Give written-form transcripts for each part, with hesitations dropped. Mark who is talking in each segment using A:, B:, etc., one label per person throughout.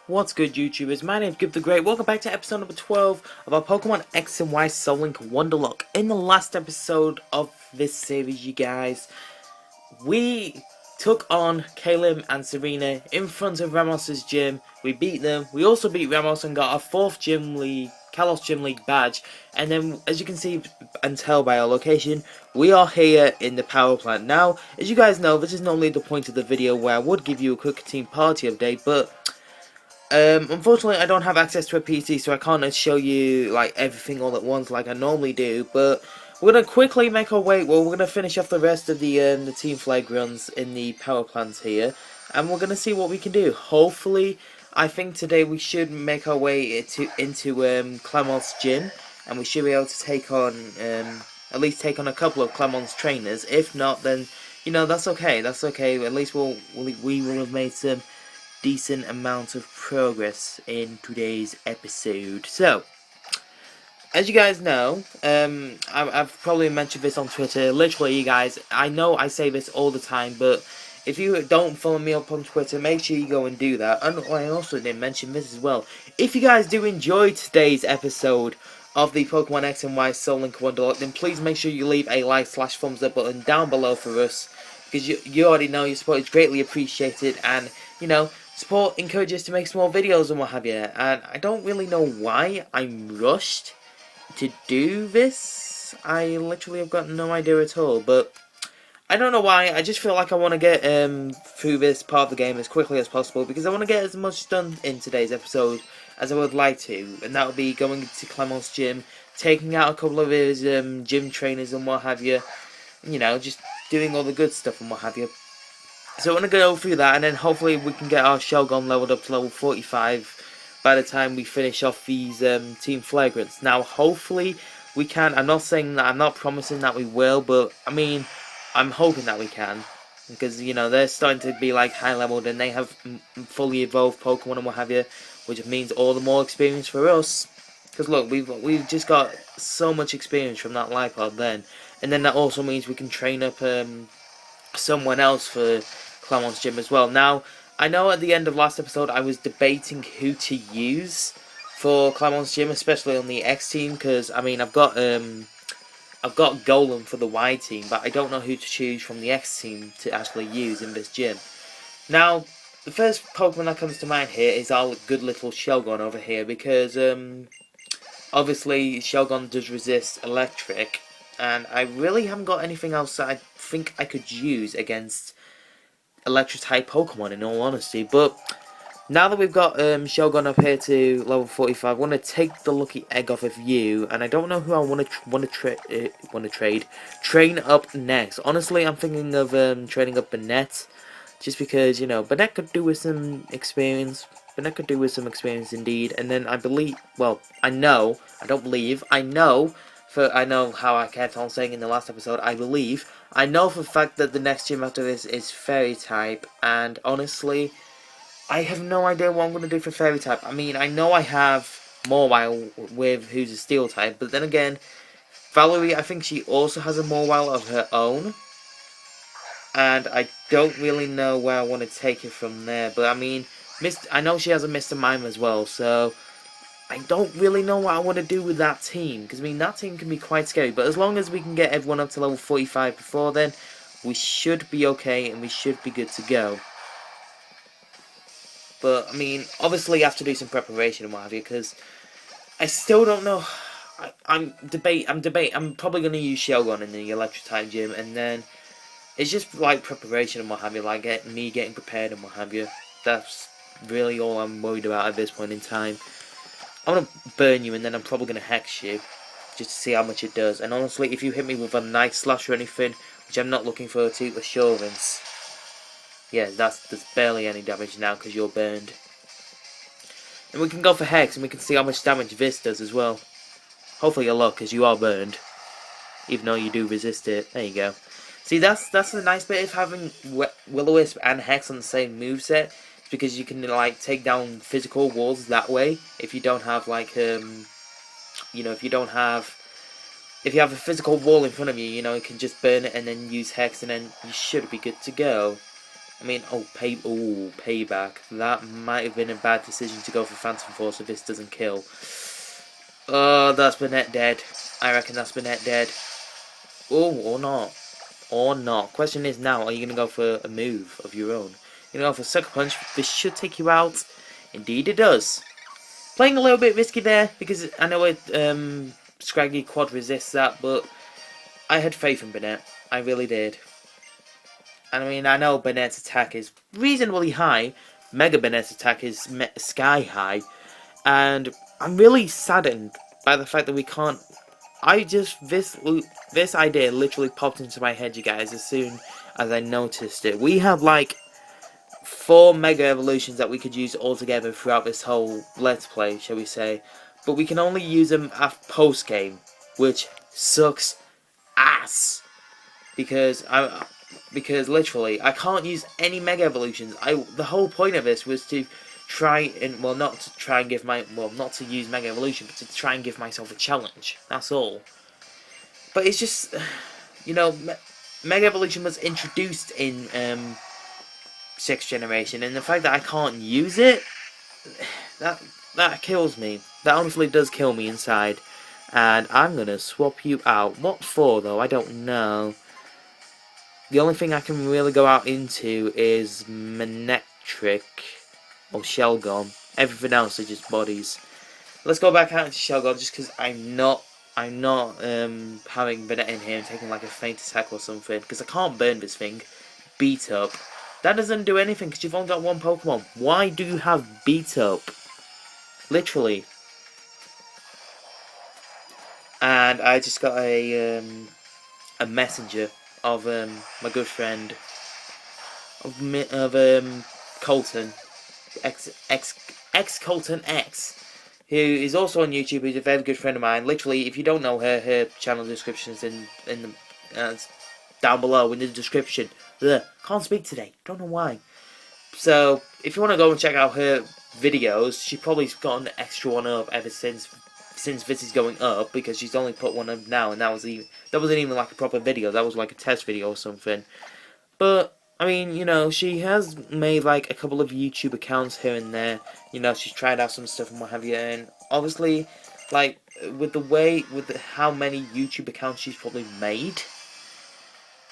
A: What's good, YouTubers? My name's Gib The Great. Welcome back to episode number 12 of our Pokemon X and Y Soul Link Wonderlocke. In the last episode of this series, you guys, we took on Caleb and Serena in front of Ramos's gym. We beat them. We also beat Ramos and got our 4th Gym League, Kalos Gym League Badge. And then, as you can see and tell by our location, we are here in the power plant. Now, as you guys know, this is normally the point of the video where I would give you a quick team party update, but unfortunately, I don't have access to a PC, so I can't show you like everything all at once like I normally do. But we're gonna quickly make our way. Well, we're gonna finish off the rest of the team flag runs in the power plants here, and we're gonna see what we can do. Hopefully, I think today we should make our way into Clemont's gym, and we should be able to take on at least take on a couple of Clemont's trainers. If not, then you know that's okay. That's okay. At least we will have made some decent amount of progress in today's episode. So, as you guys know, I've probably mentioned this on Twitter. Literally, you guys, I know I say this all the time, but if you don't follow me up on Twitter, make sure you go and do that. And I also didn't mention this as well. If you guys do enjoy today's episode of the Pokemon X and Y Soul Link Wonderlocke, then please make sure you leave a like/thumbs up button down below for us, because you already know your support is greatly appreciated, and you know, support encourages to make small videos and what have you. And I don't really know why I'm rushed to do this. I literally have got no idea at all, but I don't know why. I just feel like I want to get through this part of the game as quickly as possible, because I want to get as much done in today's episode as I would like to, and that would be going to Clemont's gym, taking out a couple of his gym trainers and what have you. You know, just doing all the good stuff and what have you. So I'm going to go through that, and then hopefully we can get our Shelgon leveled up to level 45 by the time we finish off these team flagrants. Now, hopefully we can. I'm not saying that, I'm not promising that we will, but I mean, I'm hoping that we can, because you know they're starting to be like high leveled, and they have fully evolved Pokemon and what have you, which means all the more experience for us. Because look, we've just got so much experience from that Lipod then, and then that also means we can train up someone else for Clemont's gym as well. Now, I know at the end of last episode I was debating who to use for Clemont's gym, especially on the X team, because I mean I've got Golem for the Y team, but I don't know who to choose from the X team to actually use in this gym. Now, the first Pokemon that comes to mind here is our good little Shelgon over here, because obviously Shelgon does resist electric, and I really haven't got anything else that I think I could use against electric-type Pokemon, in all honesty. But now that we've got Shelgon up here to level 45, I want to take the lucky egg off of you, and I don't know who I want to trade. Train up next. Honestly, I'm thinking of training up Bennett, just because, you know, Bennett could do with some experience. Bennett could do with some experience indeed. And then I believe, well, I know, I don't believe, I know how I kept on saying in the last episode, I know for a fact that the next gym after this is Fairy type, and honestly, I have no idea what I'm going to do for Fairy type. I mean, I know I have Mawile with who's a Steel type, but then again, Valerie, I think she also has a Mawile of her own, and I don't really know where I want to take it from there. But I mean, I know she has a Mr. Mime as well, so I don't really know what I want to do with that team, because I mean that team can be quite scary, but as long as we can get everyone up to level 45 before then, we should be okay and we should be good to go. But I mean, obviously I have to do some preparation and what have you, because I still don't know. I'm probably going to use Shelgon in the electric type gym, and then it's just like preparation and what have you, like getting prepared and what have you. That's really all I'm worried about at this point in time. I'm going to burn you, and then I'm probably going to hex you, just to see how much it does. And honestly, if you hit me with a Night Slash or anything, which I'm not looking for to assurance, yeah, there's barely any damage now, because you're burned. And we can go for hex, and we can see how much damage this does as well. Hopefully you're luck, because you are burned, even though you do resist it. There you go. See, that's the nice bit of having Will-O-Wisp and Hex on the same moveset, because you can like take down physical walls that way. If you don't have like you know, if you have a physical wall in front of you, you know, you can just burn it and then use Hex, and then you should be good to go. I mean, payback. That might have been a bad decision to go for Phantom Force if this doesn't kill. Oh, that's Burnett dead. I reckon that's Burnett dead. Oh, or not. Or not. Question is now, are you going to go for a move of your own? You're going to go for Sucker Punch. This should take you out. Indeed it does. Playing a little bit risky there, because I know it, Scraggy quad resists that, but I had faith in Burnett. I really did. And I mean, I know Burnett's attack is reasonably high. Mega Burnett's attack is sky high. And I'm really saddened by the fact that we can't... This idea literally popped into my head, you guys, as soon as I noticed it. We have, like, 4 Mega Evolutions that we could use all together throughout this whole Let's Play, shall we say. But we can only use them post-game, which sucks ass. Because literally, I can't use any Mega Evolutions. The whole point of this was to try and, well, not to use Mega Evolution, but to try and give myself a challenge. That's all. But it's just, you know, Mega Evolution was introduced in 6th generation, and the fact that I can't use it, that kills me. That honestly does kill me inside. And I'm gonna swap you out. What for, though? I don't know. The only thing I can really go out into is Manectric or Shelgon. Everything else is just bodies. Let's go back out into Shelgon just because I'm not having Burnett in here and taking like a feint attack or something, because I can't burn this thing. Beat up. That doesn't do anything because you've only got 1 Pokemon. Why do you have beat up? Literally. And I just got a messenger of my good friend of Colton, ex Colton X, who is also on YouTube. Who's a very good friend of mine. Literally, if you don't know her, her channel description is in the down below in the description. Ugh, can't speak today. Don't know why. So if you want to go and check out her videos, she probably got an extra one up ever since this is going up, because she's only put one up now, and that wasn't even like a proper video. That was like a test video or something. But I mean, you know, she has made like a couple of YouTube accounts here and there. You know, she's tried out some stuff and what have you, and obviously, like with how many YouTube accounts she's probably made,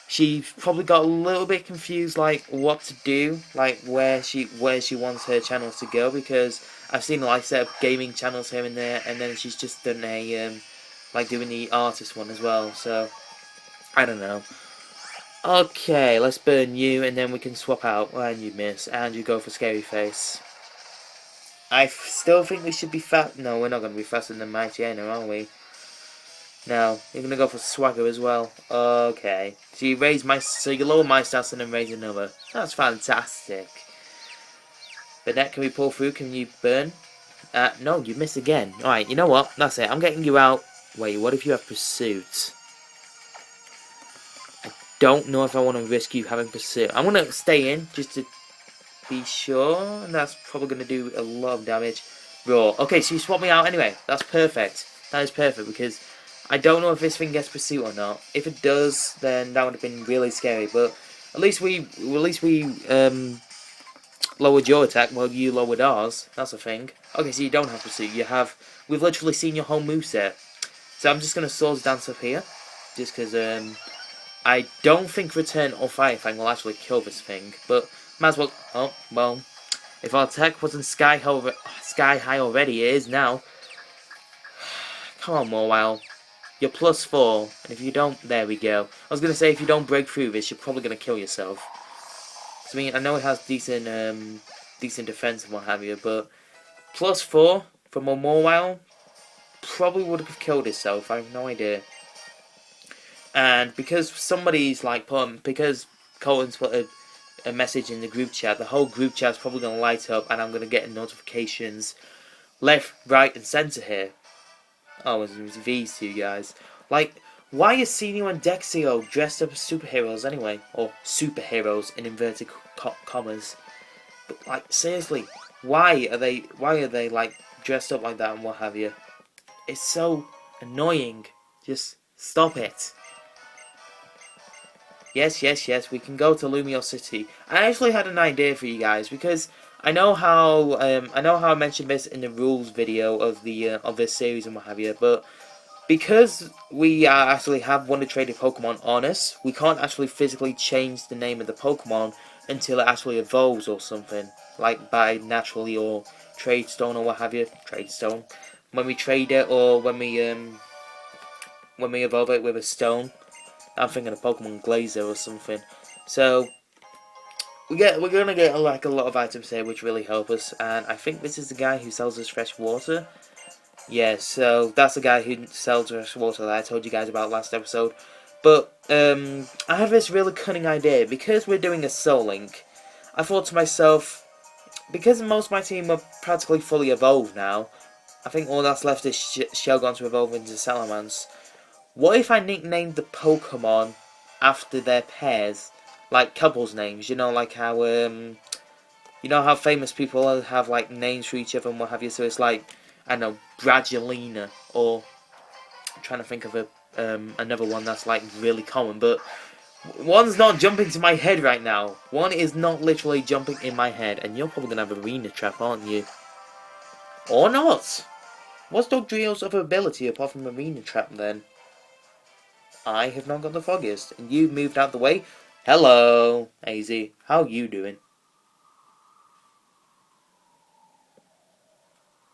A: she's probably got a little bit confused, like what to do, like where she wants her channels to go, because I've seen like set up gaming channels here and there, and then she's just done a like doing the artist one as well. So I don't know. Okay, let's burn you, and then we can swap out. And you miss, and you go for Scary Face. I still think we should be fast. No, we're not going to be faster than Mighty Aina, are we? No, you're going to go for Swagger as well. Okay, so you lower my stats and then raise another. That's fantastic. But that, can we pull through? Can you burn? No, you miss again. Alright, you know what? That's it. I'm getting you out. Wait, what if you have Pursuit? Don't know if I want to risk you having Pursuit. I'm going to stay in just to be sure, and that's probably going to do a lot of damage. Raw. Okay, so you swap me out anyway. That's perfect. That is perfect, because I don't know if this thing gets Pursuit or not. If it does, then that would have been really scary, but at least we lowered your attack while you lowered ours. That's a thing. Okay, so you don't have Pursuit. We've literally seen your whole moveset. So I'm just going to Swords Dance up here, just because I don't think Return or Fire Fang will actually kill this thing, but might as well. Oh, well, if our attack wasn't sky high already, it is now. Come on, Mawile. You're +4, and if you don't, there we go. I was going to say, if you don't break through this, you're probably going to kill yourself. So, I mean, I know it has decent defense and what have you, but +4 from a Mawile probably would have killed itself. I have no idea. And because because Colton's put a message in the group chat, the whole group chat's probably going to light up, and I'm going to get notifications left, right, and centre here. Oh, it was these two guys. Like, why is Senio and Dexio dressed up as superheroes anyway? Or superheroes in inverted commas. But, like, seriously, why are they like dressed up like that and what have you? It's so annoying. Just stop it. Yes, we can go to Lumiose City. I actually had an idea for you guys because I know how I mentioned this in the rules video of this series and what have you, but because we actually have WonderTraded Pokemon on us, we can't actually physically change the name of the Pokemon until it actually evolves or something, like by naturally or trade stone or what have you. Trade stone. When we trade it or when we evolve it with a stone. I'm thinking of Pokemon Glazer or something. So we're gonna get like a lot of items here which really help us, and I think this is the guy who sells us fresh water. Yeah, so that's the guy who sells fresh water that I told you guys about last episode. But I have this really cunning idea. Because we're doing a Soul Link, I thought to myself, because most of my team are practically fully evolved now, I think all that's left is Shelgon to evolve into Salamence. What if I nicknamed the Pokemon after their pairs, like couples' names? You know, like how famous people have like names for each other and what have you. So it's like, I don't know, Bradulina, or I'm trying to think of another one that's like really common, but one's not jumping to my head right now. One is not literally jumping in my head, and you're probably gonna have Arena Trap, aren't you? Or not? What's Dugtrio's other ability apart from Arena Trap then? I have not got the foggiest, and you've moved out the way. Hello, AZ. How you doing?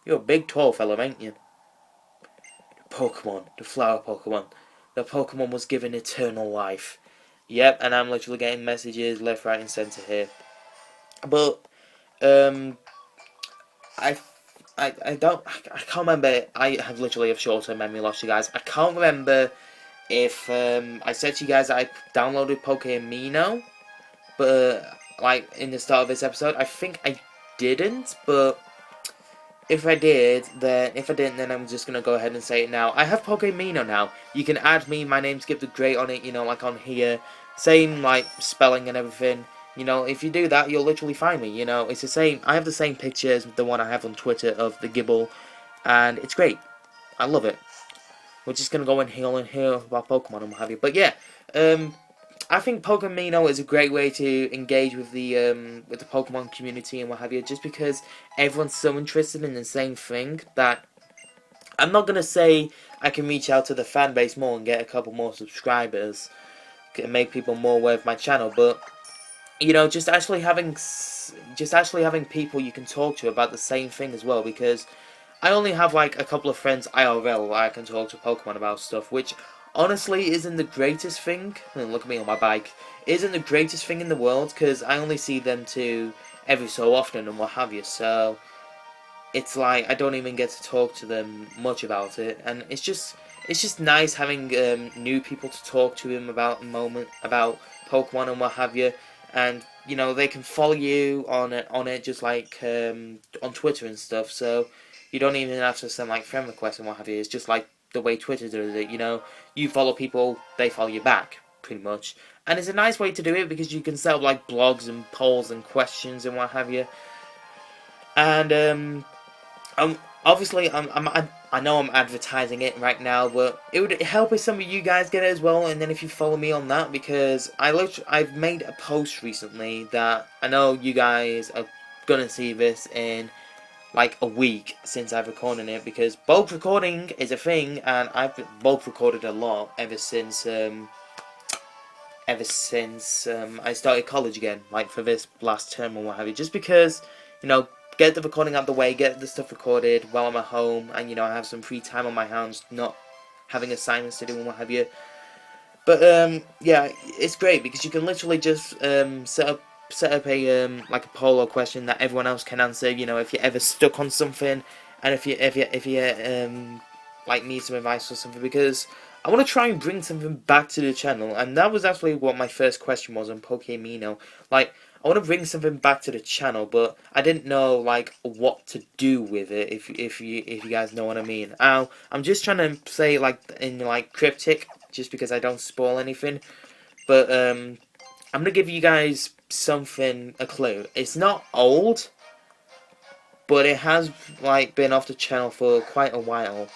A: You're a big tall fella, ain't you? The Pokemon, the flower Pokemon. The Pokemon was given eternal life. Yep, and I'm literally getting messages left, right, and centre here. But I can't remember. I have literally a short-term memory loss, you guys. I can't remember if I said to you guys that I downloaded Pokémon, but like in the start of this episode, I think I didn't. But if I didn't, then I'm just gonna go ahead and say it now. I have Pokémon now. You can add me. My name's Gib The Great on it. You know, like on here, same like spelling and everything. You know, if you do that, you'll literally find me. You know, it's the same. I have the same picture as the one I have on Twitter of the Gibble, and it's great. I love it. We're just gonna go and heal about Pokemon and what have you. But yeah, I think Pokémon is a great way to engage with the Pokemon community and what have you. Just because everyone's so interested in the same thing that I'm not gonna say I can reach out to the fan base more and get a couple more subscribers and make people more aware of my channel, but you know, just actually having people you can talk to about the same thing as well, because I only have like a couple of friends IRL where I can talk to Pokemon about stuff, which honestly isn't the greatest thing. Look at me on my bike. Isn't the greatest thing in the world, because I only see them two every so often and what have you. So it's like I don't even get to talk to them much about it, and it's just nice having new people to talk to him about Pokemon and what have you. And you know, they can follow you on it just like on Twitter and stuff. So you don't even have to send like friend requests and what have you. It's just like the way Twitter does it. You know, you follow people, they follow you back, pretty much. And it's a nice way to do it because you can set up like blogs and polls and questions and what have you. And obviously I know I'm advertising it right now, but it would help if some of you guys get it as well. And then if you follow me on that, because I've made a post recently that I know you guys are gonna see this in like a week since I've recorded it, because bulk recording is a thing, and I've bulk recorded a lot ever since I started college again, like for this last term or what have you. Just because, you know, get the recording out of the way, get the stuff recorded while I'm at home, and you know, I have some free time on my hands, not having assignments to do and what have you. But yeah, it's great because you can literally just set up a like a poll or question that everyone else can answer. You know, if you're ever stuck on something, and if you like need some advice or something, because I want to try and bring something back to the channel, and that was actually what my first question was on Pokémon. Like, I want to bring something back to the channel, but I didn't know like what to do with it. If you guys know what I mean. I'm just trying to say like in like cryptic, just because I don't spoil anything. But I'm gonna give you guys a clue. It's not old, but it has like been off the channel for quite a while.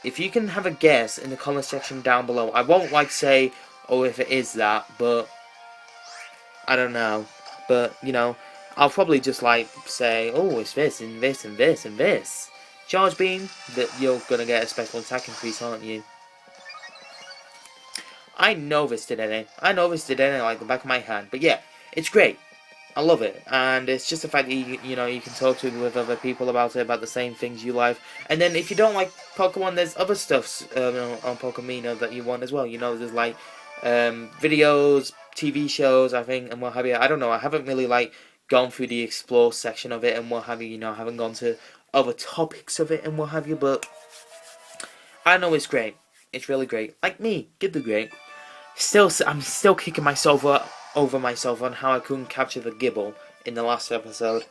A: If you can have a guess in the comment section down below, I won't like say or if it is that, but I don't know. But, you know, I'll probably just like say, oh, it's this and this and this and this. Charge beam, that you're gonna get a special attack increase, aren't you? I know this today. I know this today like the back of my hand. But yeah, it's great. I love it, and it's just the fact that you know you can talk to with other people about it, about the same things you like. And then if you don't like Pokemon, there's other stuff on Pokemon that you want as well. You know, there's like videos, TV shows, I think, and what have you. I don't know. I haven't really like gone through the explore section of it and what have you. You know, I haven't gone to other topics of it and what have you. But I know it's great. It's really great. Like me, Gib The Great. I'm still kicking myself over myself on how I couldn't capture the Gibble in the last episode,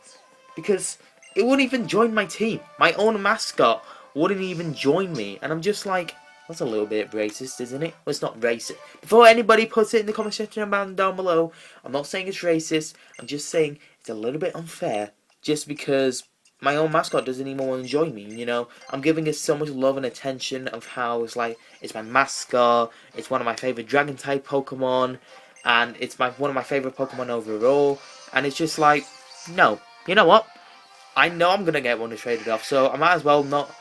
A: because it wouldn't even join my team. My own mascot wouldn't even join me, and I'm just like, that's a little bit racist, isn't it? Well, it's not racist. Before anybody puts it in the comment section down below, I'm not saying it's racist. I'm just saying it's a little bit unfair, just because my own mascot doesn't even want to join me, you know? I'm giving it so much love and attention of how it's like, it's my mascot, it's one of my favorite Dragon-type Pokemon, and it's one of my favorite Pokemon overall, and it's just like, no. You know what? I know I'm going to get WonderTraded off, so I might as well not.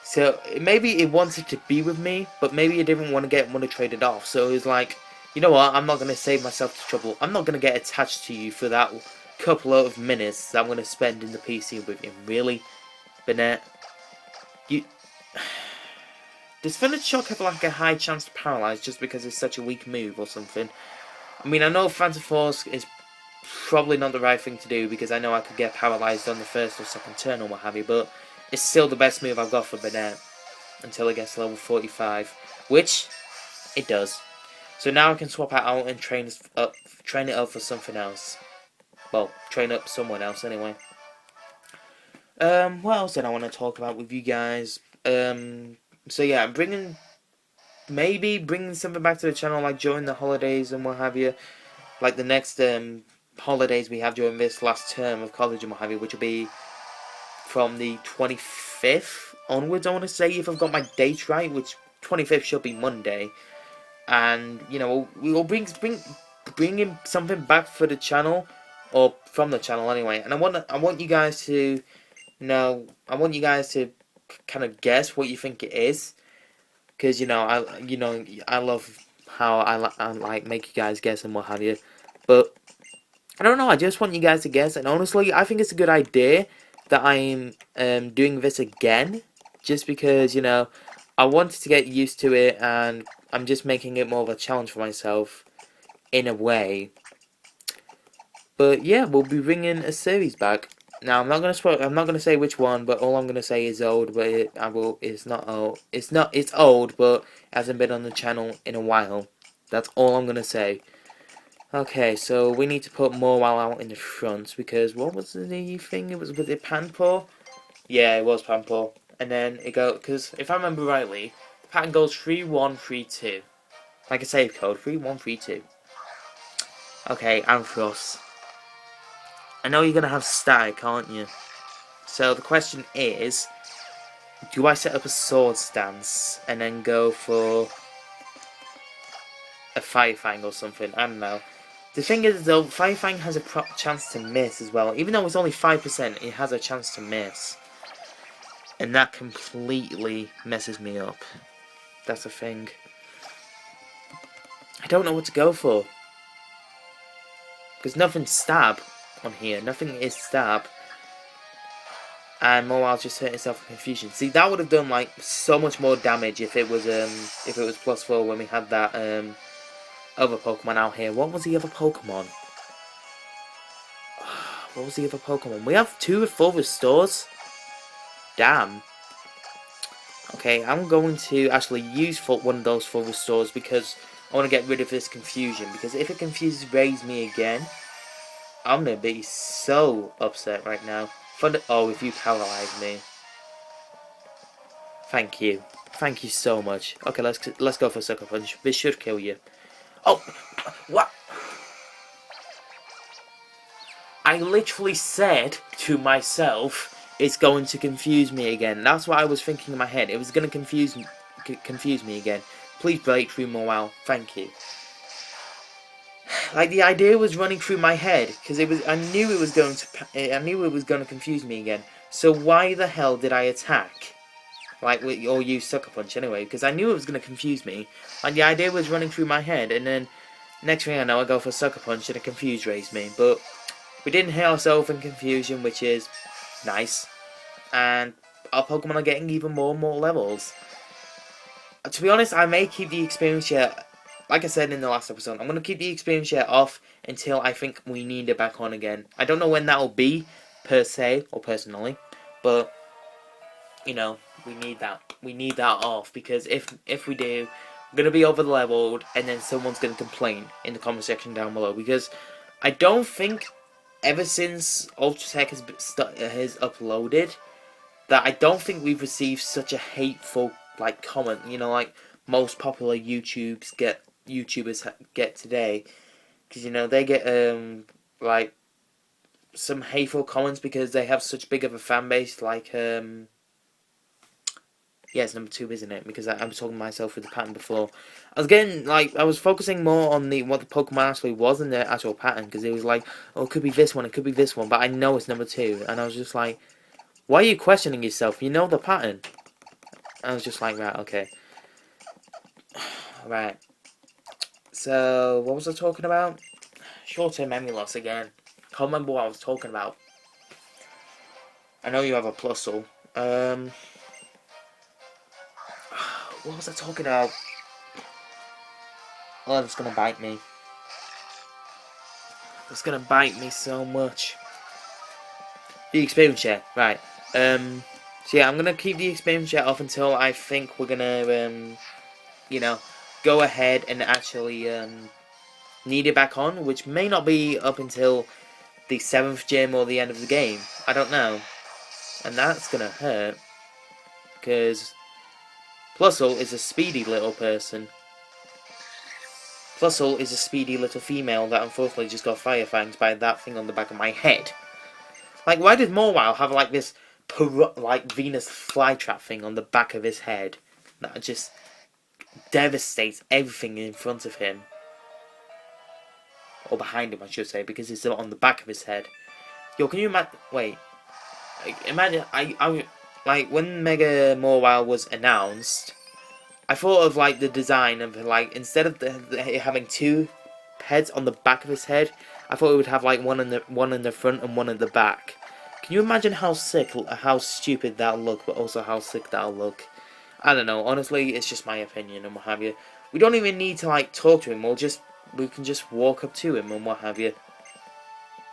A: So, maybe it wanted to be with me, but maybe it didn't want to get WonderTraded off, so it's like, you know what, I'm not going to save myself the trouble. I'm not going to get attached to you for that couple of minutes that I'm going to spend in the PC with you. Really? Bennett? You... Does Thunder Shock have like a high chance to paralyze just because it's such a weak move or something? I mean, I know Phantom Force is probably not the right thing to do because I know I could get paralyzed on the first or second turn or what have you, but it's still the best move I've got for Bennett until it gets to level 45, which it does. So now I can swap it out and train it up for something else. Well, train up someone else anyway. What else did I want to talk about with you guys? So yeah, maybe bringing something back to the channel like during the holidays and what have you. Like the next holidays we have during this last term of college and what have you, which will be from the 25th onwards, I want to say, if I've got my date right, which 25th should be Monday. And, you know, we'll bring in something back for the channel, or from the channel anyway. And I want you guys to kind of guess what you think it is, because I love how I like make you guys guess and what have you. But I don't know. I just want you guys to guess, and honestly, I think it's a good idea that I'm doing this again, just because I wanted to get used to it, and I'm just making it more of a challenge for myself, in a way. But yeah, we'll be bringing a series back. Now I'm not gonna say which one, but all I'm gonna say is old. But it's not old. It's old, but hasn't been on the channel in a while. That's all I'm gonna say. Okay, so we need to put Morwell out in the front because what was the thing? Was it Panpour? Yeah, it was Panpour. And then it goes, because if I remember rightly, the pattern goes 3132. Like a save code, 3132. Okay, Ampharos. I know you're going to have Static, aren't you? So the question is, do I set up a sword stance and then go for a Fire Fang or something? I don't know. The thing is, though, Fire Fang has a chance to miss as well. Even though it's only 5%, it has a chance to miss. And that completely messes me up. That's the thing. I don't know what to go for. Because nothing's stab on here. Nothing is stab. And Morwell's just hurt himself in confusion. See, that would have done like so much more damage if it was +4 when we had that other Pokemon out here. What was the other Pokemon? What was the other Pokemon? We have 2 full restores. Damn. Okay, I'm going to actually use one of those full restores because I want to get rid of this confusion. Because if it confuses me again, I'm going to be so upset right now. Oh, if you paralyze me. Thank you. Thank you so much. Okay, let's go for Sucker Punch. This should kill you. Oh, what? I literally said to myself, it's going to confuse me again. That's what I was thinking in my head. It was going to confuse me again. Please break through Morwell. Thank you. Like, the idea was running through my head, because I knew it was going to confuse me again. So why the hell did I attack? Like, or use Sucker Punch anyway, because I knew it was going to confuse me. Like, the idea was running through my head, and then next thing I know, I go for Sucker Punch, and it confuse raised me. But we didn't hit ourselves in confusion, which is nice. And our Pokemon are getting even more and more levels. To be honest, I may keep the experience share, like I said in the last episode, I'm going to keep the experience share off until I think we need it back on again. I don't know when that will be, per se, or personally, but, you know, we need that. We need that off, because if we do, we're going to be over-leveled, and then someone's going to complain in the comment section down below, because I don't think, ever since Ultra Tech has uploaded, that I don't think we've received such a hateful, like, comment, you know, like most popular YouTubers get today, because, you know, they get like some hateful comments because they have such big of a fan base. Like yeah, it's number 2, isn't it? Because I was talking to myself with the pattern before. I was focusing more on what the Pokemon actually was in the actual pattern, because it was like, oh, it could be this one, it could be this one, but I know it's number 2, and I was just like, why are you questioning yourself? You know the pattern. I was just like, right, okay. Right. So, what was I talking about? Short-term memory loss again. Can't remember what I was talking about. I know you have a Plusle. What was I talking about? Oh, it's gonna bite me. It's gonna bite me so much. The experience share, right. So yeah, I'm gonna keep the experience share off until I think we're gonna, you know, go ahead and actually, need it back on, which may not be up until the 7th gym or the end of the game. I don't know. And that's gonna hurt, because Plusle is a speedy little person. Plusle is a speedy little female that unfortunately just got fire fanged by that thing on the back of my head. Like, why did Mawile have, like, this, like, Venus flytrap thing on the back of his head that just devastates everything in front of him? Or behind him, I should say, because it's on the back of his head. Yo, can you imagine? Wait. Imagine, like, when Mega Mawile was announced, I thought of, like, the design of, like, instead of having 2 heads on the back of his head, I thought it would have, like, one in the front and one in the back. Can you imagine how stupid that'll look, but also how sick that'll look? I don't know, honestly, it's just my opinion and what have you. We don't even need to, like, talk to him, we can just walk up to him and what have you.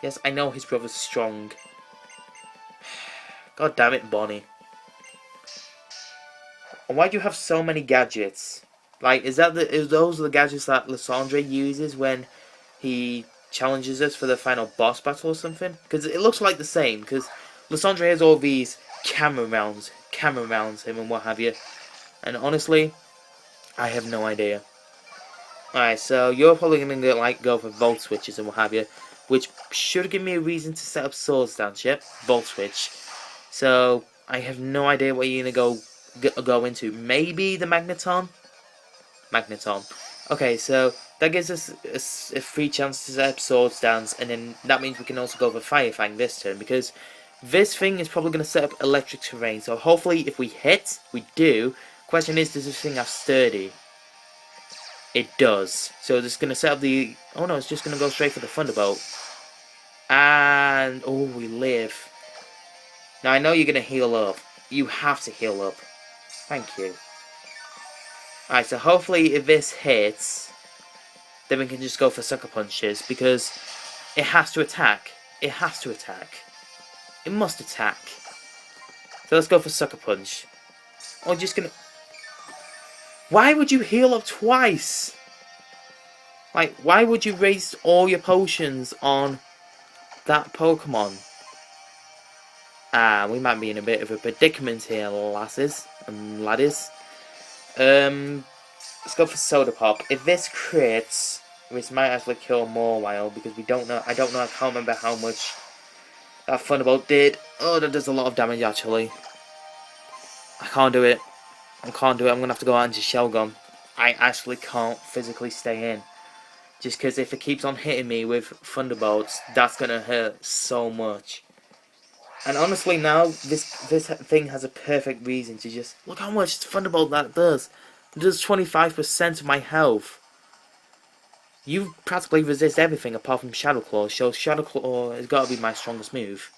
A: Yes, I know his brother's strong. God damn it, Bonnie. And why do you have so many gadgets? Like, is those the gadgets that Lysandre uses when he challenges us for the final boss battle or something? Because it looks like the same, because Lysandre has all these camera mounts him and what have you. And honestly, I have no idea. Alright, so you're probably going to go for Volt Switches and what have you, which should give me a reason to set up Swords Dance, yep, Volt Switch. So, I have no idea what you're going to go into. Maybe the Magneton? Magneton. Okay, so that gives us a free chance to set up Swords Dance, and then that means we can also go for Fire Fang this turn, because this thing is probably going to set up Electric Terrain. So hopefully if we hit, we do. Question is, does this thing have Sturdy? It does. So this is going to set up the... Oh no, it's just going to go straight for the Thunderbolt. And... Oh, we live. Now I know you're going to heal up. You have to heal up. Thank you. Alright, so hopefully if this hits, then we can just go for Sucker Punches, because it has to attack. It has to attack. It must attack. So let's go for Sucker Punch. Oh, just gonna... Why would you heal up twice? Like, why would you waste all your potions on that Pokemon? Ah, we might be in a bit of a predicament here, lasses and laddies. Let's go for Soda Pop. If this crits, this might actually kill Mawile, because we don't know. I can't remember how much that Thunderbolt did. Oh, that does a lot of damage actually. I can't do it. I'm gonna have to go out into Shell Gun. I actually can't physically stay in. Just because if it keeps on hitting me with Thunderbolts, that's gonna hurt so much. And honestly now, this thing has a perfect reason to just... Look how much Thunderbolt that does. It does 25% of my health. You practically resist everything apart from Shadow Claw, so Shadow Claw has got to be my strongest move.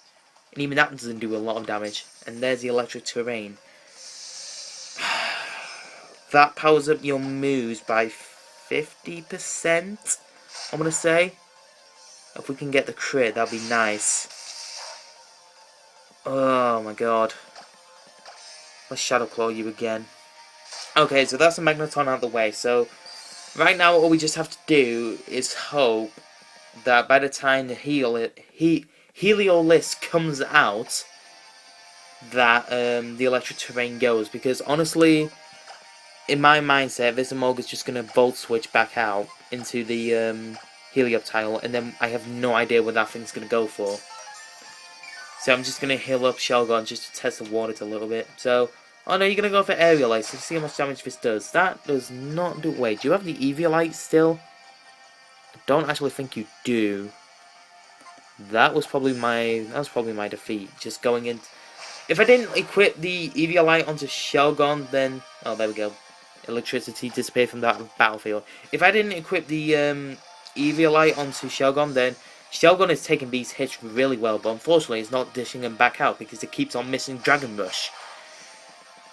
A: And even that doesn't do a lot of damage. And there's the Electric Terrain. That powers up your moves by 50%, I'm gonna say. If we can get the crit, that'd be nice. Oh my god. Let's Shadow Claw you again. Okay, so that's a Magneton out of the way. So, right now all we just have to do is hope that by the time the Heliolisk comes out, that the Electric Terrain goes. Because honestly, in my mindset, this Emolga's just going to Volt Switch back out into the Helioptile, and then I have no idea what that thing's going to go for. So I'm just going to heal up Shelgon just to test the waters a little bit. So, oh no, you're going to go for Aerialite, so see how much damage this does. That does not do... Wait, do you have the Eviolite still? I don't actually think you do. That was probably my defeat. Just going in... If I didn't equip the Eviolite onto Shelgon, then... Oh, there we go. Electricity disappeared from that battlefield. If I didn't equip the Eviolite onto Shelgon, then Shelgon is taking these hits really well, but unfortunately it's not dishing them back out because it keeps on missing Dragon Rush.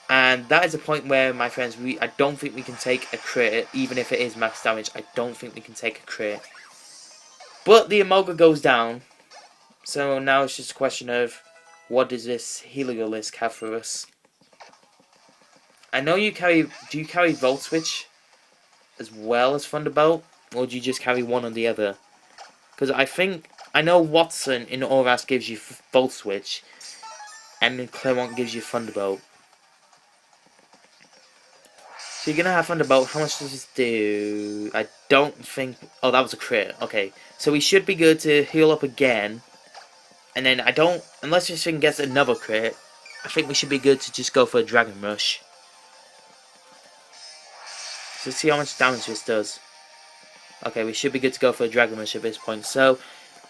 A: And that is a point where, my friends, I don't think we can take a crit, even if it is max damage. I don't think we can take a crit. But the Emolga goes down, so now it's just a question of what does this Heliolisk have for us? I know you carry... Do you carry Volt Switch as well as Thunderbolt? Or do you just carry one or the other? Because I know Watson in Oras gives you Volt Switch. And in Clemont gives you Thunderbolt. So you're going to have Thunderbolt. How much does this do? I don't think... Oh, that was a crit. Okay. So we should be good to heal up again. And then I don't... Unless this thing gets another crit, I think we should be good to just go for a Dragon Rush. So let's see how much damage this does. Okay, we should be good to go for a Dragon Rush at this point. So,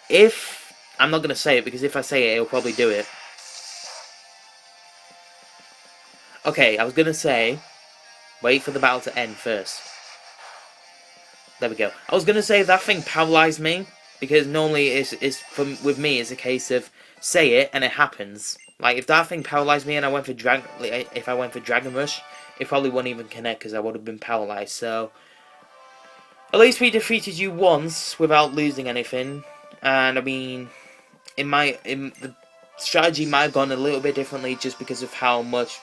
A: if... I'm not going to say it, because if I say it, it'll probably do it. Okay, I was going to say... Wait for the battle to end first. There we go. I was going to say if that thing paralyzed me, because normally with me, it's a case of say it, and it happens. Like, if that thing paralyzed me and I went for Dragon Rush, it probably wouldn't even connect because I would have been paralyzed. So, at least we defeated you once without losing anything. And I mean, the strategy might have gone a little bit differently just because of how much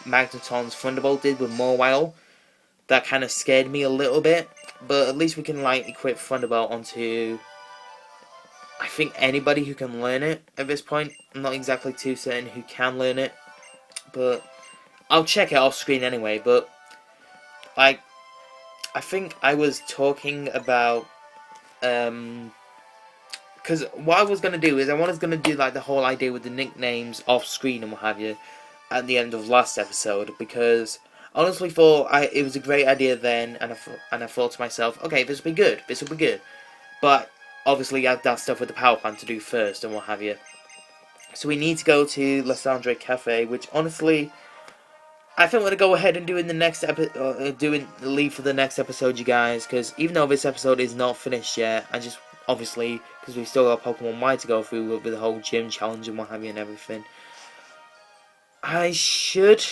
A: Magneton's Thunderbolt did with Mawile. That kind of scared me a little bit. But at least we can like equip Thunderbolt onto, I think, anybody who can learn it at this point. I'm not exactly too certain who can learn it, but I'll check it off screen anyway. But like, I think I was talking about because what I was gonna do is I was gonna do like the whole idea with the nicknames off screen and what have you at the end of last episode, because I honestly thought it was a great idea then, and I thought to myself, okay, this will be good, but obviously I have that stuff with the power plant to do first and what have you. So we need to go to Lysandre Cafe, which honestly, I think we're going to go ahead and do in the next leave for the next episode, you guys, because even though this episode is not finished yet, I just, obviously, because we've still got Pokemon Y to go through with the whole gym challenge and what have you and everything, we should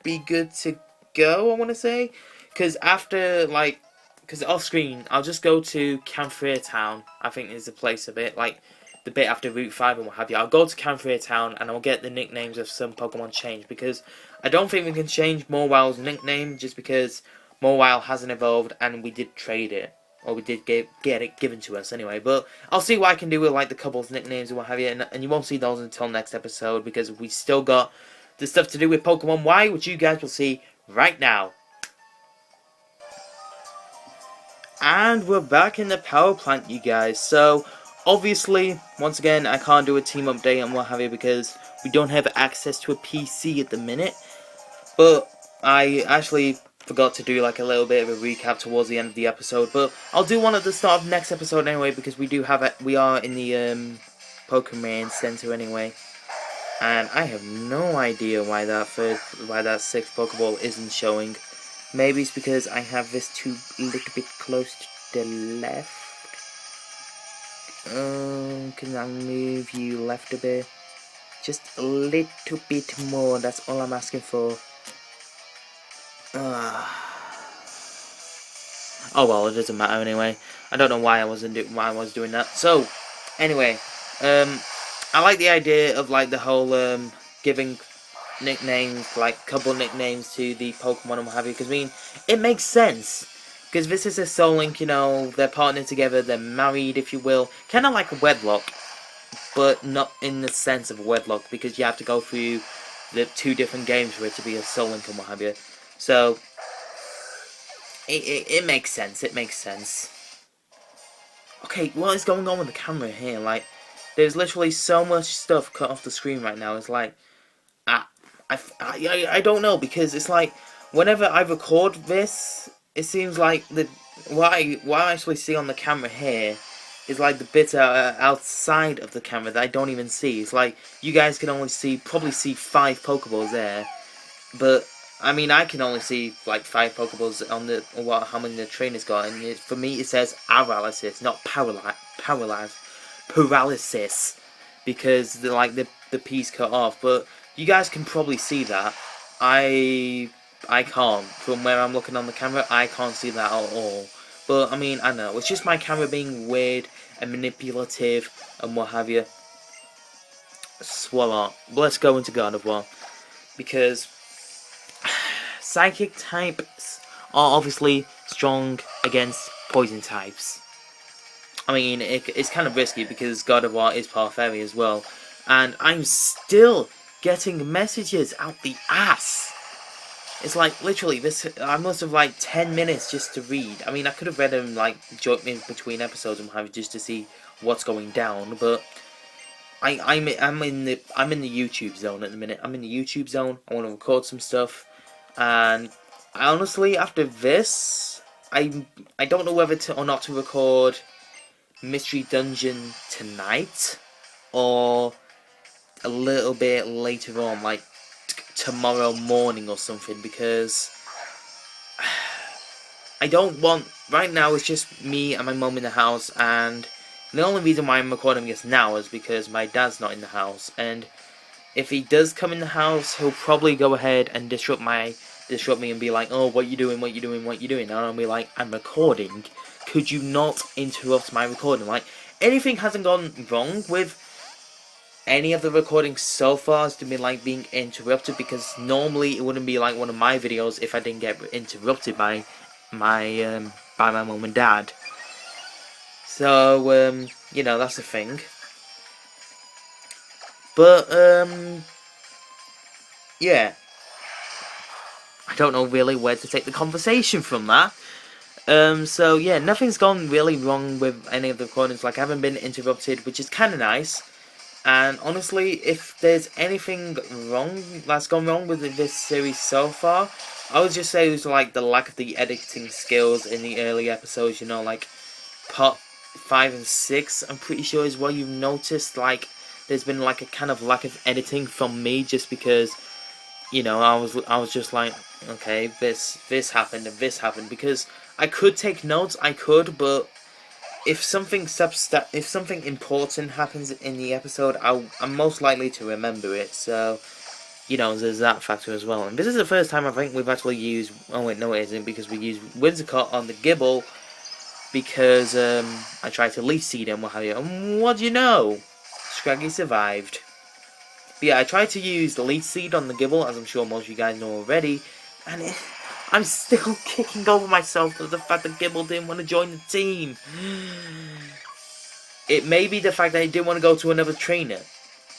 A: be good to go, I want to say, because after, like, because off screen, I'll just go to Camphria Town, I think is the place of it, like, the bit after Route 5 and what have you. I'll go to Camphria Town and I'll get the nicknames of some Pokemon changed, because I don't think we can change Mawile's nickname just because Mawile hasn't evolved and we did trade it. Or we did get it given to us anyway. But I'll see what I can do with like the couple's nicknames and what have you. And you won't see those until next episode, because we still got the stuff to do with Pokemon Y, which you guys will see right now. And we're back in the power plant, you guys. So obviously, once again, I can't do a team update and what have you because we don't have access to a PC at the minute. But I actually forgot to do like a little bit of a recap towards the end of the episode, but I'll do one at the start of next episode anyway, because we are in the Pokemon Center anyway, and I have no idea why that sixth Pokeball isn't showing. Maybe it's because I have this too little bit close to the left. Can I move you left a bit? Just a little bit more. That's all I'm asking for. Oh well, it doesn't matter anyway. I don't know why I was doing that. So, anyway, I like the idea of like the whole giving nicknames, like couple nicknames to the Pokemon and what have you. Because I mean, it makes sense. Because this is a Soul Link, you know, they're partnered together, they're married, if you will, kind of like a wedlock, but not in the sense of a wedlock, because you have to go through the 2 different games for it to be a Soul Link and what have you. So, it makes sense, it makes sense. Okay, what is going on with the camera here? Like, there's literally so much stuff cut off the screen right now. It's like, I don't know, because it's like, whenever I record this, it seems like what I actually see on the camera here is like the bits outside of the camera that I don't even see. It's like, you guys can only probably see 5 Pokeballs there, but I mean, I can only see like 5 Pokeballs on how many the trainer's got, and for me it says paralysis, not paralysis, because the P's cut off. But you guys can probably see that. I can't. From where I'm looking on the camera, I can't see that at all. But I mean, I know it's just my camera being weird and manipulative and what have you. Swallow. Let's go into God of War, because Psychic types are obviously strong against poison types. I mean, it's kind of risky because God of War is part fairy as well, and I'm still getting messages out the ass. It's like, literally, I must have like 10 minutes just to read. I mean, I could have read them like in between episodes and have just to see what's going down, but I'm in the YouTube zone at the minute. I'm in the YouTube zone. I want to record some stuff, and honestly, after this, I don't know whether to or not to record Mystery Dungeon tonight or a little bit later on, like tomorrow morning or something, because I don't want, right now it's just me and my mum in the house, and the only reason why I'm recording this now is because my dad's not in the house, and if he does come in the house, he'll probably go ahead and disrupt me and be like, oh, what you doing, and I'll be like, I'm recording, could you not interrupt my recording? Like, anything hasn't gone wrong with any of the recordings so far has been like being interrupted, because normally it wouldn't be like one of my videos if I didn't get interrupted by my mum and dad. So you know, that's the thing. But yeah, I don't know really where to take the conversation from that. So yeah, nothing's gone really wrong with any of the recordings. Like, I haven't been interrupted, which is kind of nice. And honestly, if there's anything wrong that's gone wrong with this series so far, I would just say it was like the lack of the editing skills in the early episodes. You know, like part 5 and 6, I'm pretty sure is where you noticed like there's been like a kind of lack of editing from me, just because, you know, I was just like, okay, this happened and this happened, because I could take notes, but if something important happens in the episode, I'm most likely to remember it. So, you know, there's that factor as well. And this is the first time I think we've actually used. Oh wait, no, it isn't, because we used Whimsicott on the Gible, because I tried to leaf seed him, what have you. And what do you know? Scraggy survived. But yeah, I tried to use the leaf seed on the Gible, as I'm sure most of you guys know already, and I'm still kicking over myself for the fact that Gible didn't want to join the team. It may be the fact that he didn't want to go to another trainer.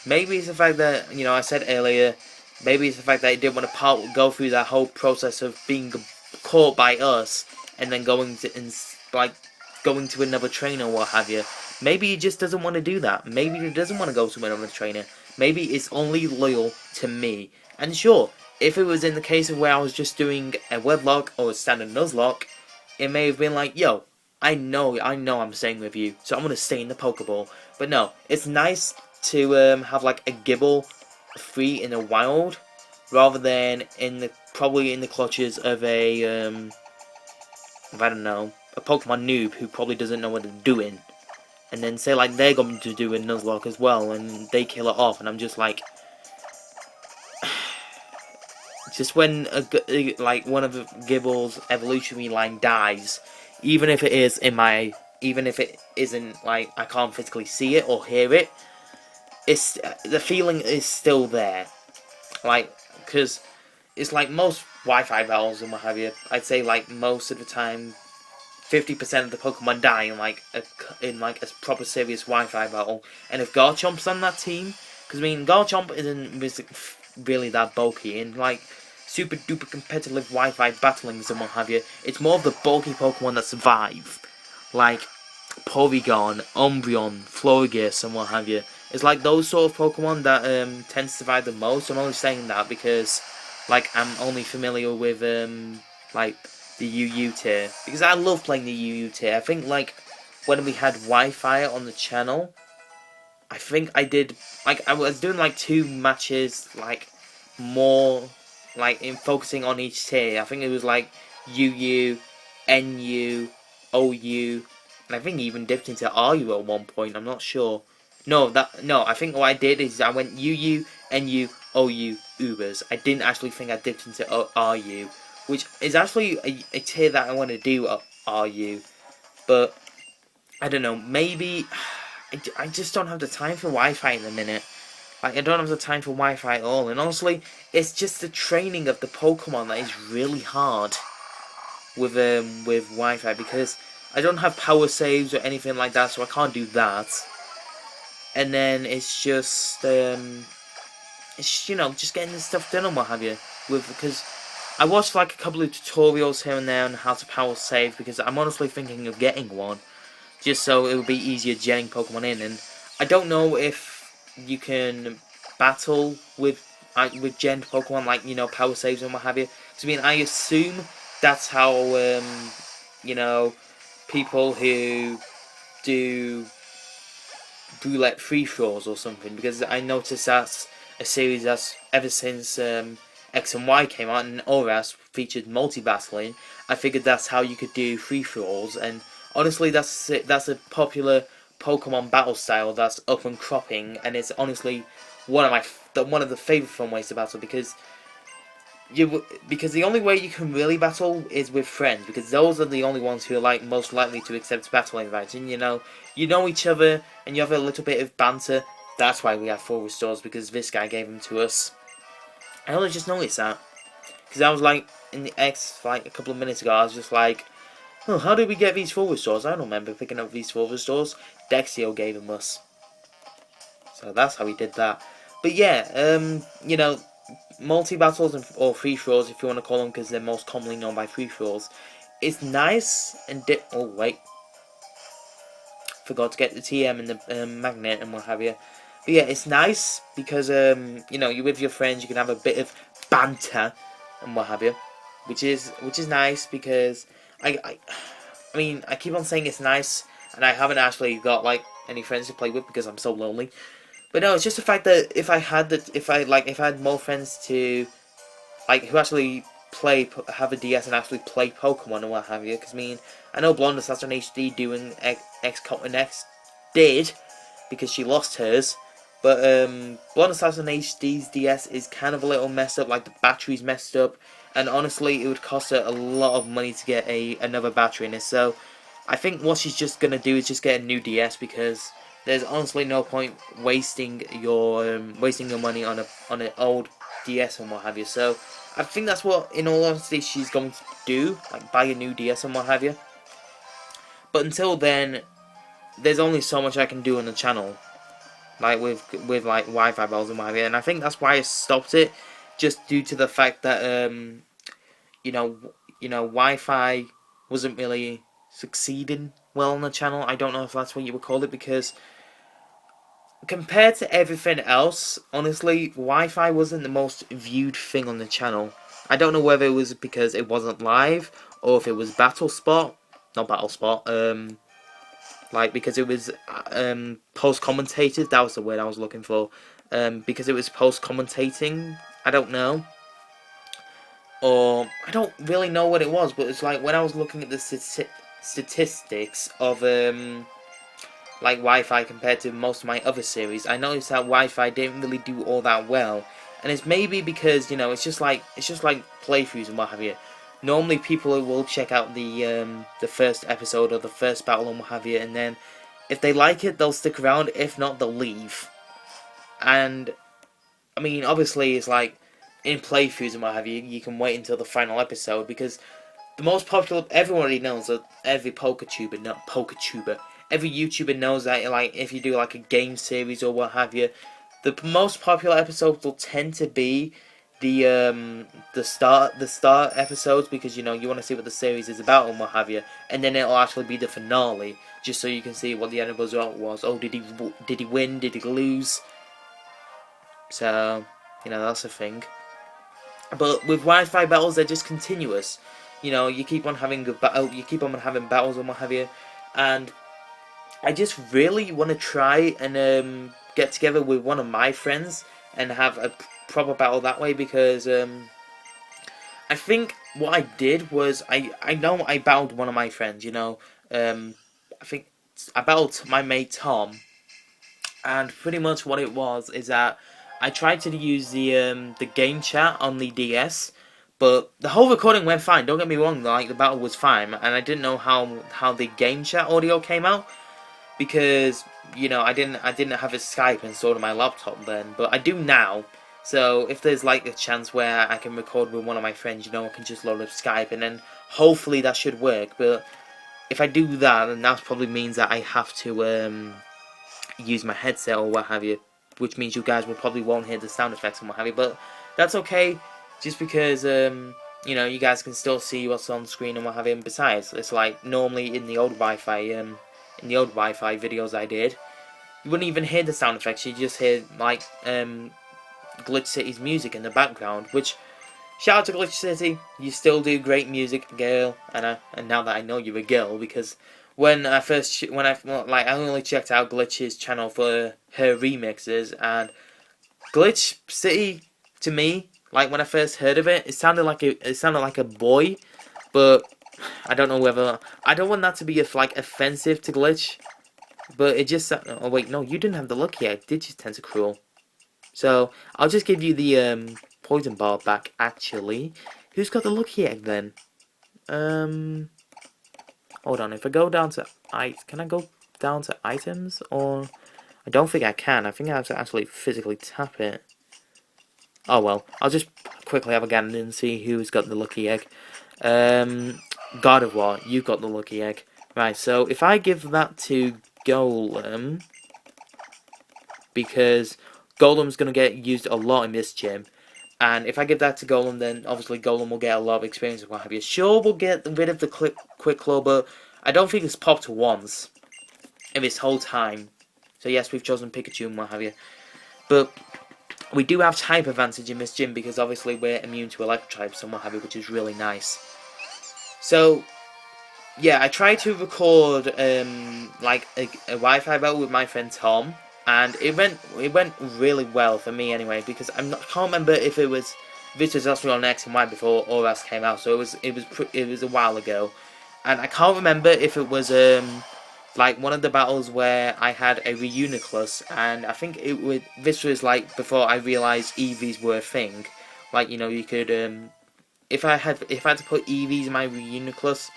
A: Maybe it's the fact that, you know, I said earlier, maybe it's the fact that he didn't want to go through that whole process of being caught by us and then going to another trainer or what have you. Maybe he just doesn't want to do that. Maybe he doesn't want to go to another trainer. Maybe it's only loyal to me. And sure, if it was in the case of where I was just doing a Wedlock or a standard Nuzlocke, it may have been like, yo, I know I'm staying with you, so I'm gonna stay in the Pokeball. But no, it's nice to have like a Gibble free in the wild, rather than probably in the clutches of I don't know, a Pokemon noob who probably doesn't know what they're doing, and then say like they're going to do a Nuzlocke as well, and they kill it off, and I'm just like, just when like one of the Gibble's evolutionary line dies, even if it isn't like I can't physically see it or hear it, it's the feeling is still there. Like, because it's like most Wi-Fi battles and what have you. I'd say like most of the time, 50% of the Pokemon die in like a proper serious Wi-Fi battle. And if Garchomp's on that team, because I mean Garchomp isn't really that bulky in like super duper competitive Wi-Fi battlings and what have you. It's more of the bulky Pokemon that survive, like Porygon, Umbreon, Florges, and what have you. It's like those sort of Pokemon that tend to survive the most. I'm only saying that because like I'm only familiar with like the UU tier, because I love playing the UU tier. I think like when we had Wi-Fi on the channel, I think I did like I was doing like 2 matches like more like in focusing on each tier. I think it was like UU, NU, OU, and I think he even dipped into RU at one point. I'm not sure. No, I think what I did is I went UU, NU, OU, Ubers. I didn't actually think I dipped into RU, which is actually a tier that I want to do at RU, but I don't know. Maybe I just don't have the time for Wi-Fi in a minute. Like I don't have the time for Wi-Fi at all, and honestly, it's just the training of the Pokemon that is really hard with Wi-Fi, because I don't have power saves or anything like that, so I can't do that. And then it's just just getting this stuff done and what have you. Because I watched like a couple of tutorials here and there on how to power save, because I'm honestly thinking of getting one, just so it would be easier genning Pokemon in. And I don't know if you can battle with gen Pokemon, like power saves and what have you. Because I mean, I assume that's how people who do roulette free throws or something, because I noticed that's a series that's ever since X and Y came out and ORAS featured multi-battling. I figured that's how you could do free throws, and honestly that's a popular Pokemon battle style that's up and cropping, and it's honestly one of the favourite fun ways to battle, because the only way you can really battle is with friends, because those are the only ones who are like most likely to accept battle invites, and you know each other and you have a little bit of banter. That's why we have 4 restores, because this guy gave them to us. I only just noticed that, because I was like in the X like a couple of minutes ago, I was just like, oh, how did we get these 4 restores? I don't remember picking up these 4 restores. Dexio gave them us, so that's how we did that. But yeah, multi-battles or free throws, if you want to call them, because they're most commonly known by free throws, it's nice and oh wait, forgot to get the TM and the magnet and what have you. But yeah, it's nice because you're with your friends, you can have a bit of banter and what have you, which is nice, because I mean I keep on saying it's nice, and I haven't actually got like any friends to play with because I'm so lonely. But no, it's just the fact that if I had more friends to who actually have a DS and actually play Pokemon and what have you. Because I mean, I know Blonde Assassin HD doing X did, because she lost hers. But Blonde Assassin HD's DS is kind of a little messed up. Like the battery's messed up, and honestly, it would cost her a lot of money to get another battery in it. So I think what she's just gonna do is just get a new DS, because there's honestly no point wasting your money on an old DS and what have you. So I think that's what, in all honesty, she's going to do, like buy a new DS and what have you. But until then, there's only so much I can do on the channel, like with like Wi-Fi bells and what have you. And I think that's why I stopped it, just due to the fact that Wi-Fi wasn't really succeeding well on the channel. I don't know if that's what you would call it, because compared to everything else, honestly, Wi-Fi wasn't the most viewed thing on the channel. I don't know whether it was because it wasn't live, or if it was Battle Spot. Not Battle Spot, like, because it was post-commentated. That was the word I was looking for. Because it was post-commentating. I don't know. Or, I don't really know what it was, but it's like, when I was looking at the statistics of, like, Wi-Fi compared to most of my other series, I noticed that Wi-Fi didn't really do all that well. And it's maybe because, you know, it's just like playthroughs and what have you. Normally people will check out the first episode or the first battle and what have you, and then if they like it, they'll stick around. If not, they'll leave. And, I mean, obviously, it's like, in playthroughs and what have you, you can wait until the final episode, because the most popular, everyone already knows that every every YouTuber knows that, like, if you do, like, a game series or what have you, the most popular episodes will tend to be the start episodes, because, you know, you want to see what the series is about and what have you, and then it'll actually be the finale, just so you can see what the end result was. Oh, did he win? Did he lose? So, you know, that's the thing. But with Wi-Fi battles, they're just continuous. You know, you keep on having battles and what have you, and I just really want to try and get together with one of my friends and have a proper battle that way, because I think what I did was I know I battled one of my friends. You know, I think I battled my mate Tom, and pretty much what it was is that I tried to use the game chat on the DS, but the whole recording went fine. Don't get me wrong, like, the battle was fine, and I didn't know how the game chat audio came out, because, you know, I didn't have a Skype installed on my laptop then, but I do now. So if there's, like, a chance where I can record with one of my friends, you know, I can just load up Skype, and then hopefully that should work. But if I do that, then that probably means that I have to use my headset or what have you, which means you guys will probably won't hear the sound effects and what have you, but that's okay, just because, you know, you guys can still see what's on screen and what have you. And besides, it's like, normally in the old Wi-Fi videos I did, you wouldn't even hear the sound effects, you just hear, like, Glitch City's music in the background, which, shout out to Glitch City, you still do great music, girl, and now that I know you're a girl, because when I only checked out Glitch's channel for her remixes, and Glitch City, to me, like, when I first heard of it, it sounded like a boy, but I don't know whether, I don't want that to be offensive to Glitch, but it just, oh wait, no, you didn't have the lucky egg, did you, Tentacruel? So I'll just give you the poison bar back. Actually, who's got the lucky egg then? Hold on. If I go down to can I go down to items, or I don't think I can. I think I have to actually physically tap it. Oh well, I'll just quickly have a gander and see who's got the lucky egg. God of War, you've got the lucky egg. Right. So if I give that to Golem, because Golem's going to get used a lot in this gym, and if I give that to Golem, then obviously Golem will get a lot of experience and what have you. Sure, we'll get rid of the quick claw, but I don't think it's popped once in this whole time. So yes, we've chosen Pikachu and what have you, but we do have type advantage in this gym, because obviously we're immune to electrotypes and what have you, which is really nice. So yeah, I tried to record like a Wi-Fi battle with my friend Tom, and it went really well for me anyway, because I can't remember if it was actually on X and Y before all that came out, so it was a while ago, and I can't remember if it was like one of the battles where I had a Reuniclus, and I think this was like before I realised EVs were a thing. Like, you know, you could if I had to put EVs in my Reuniclus,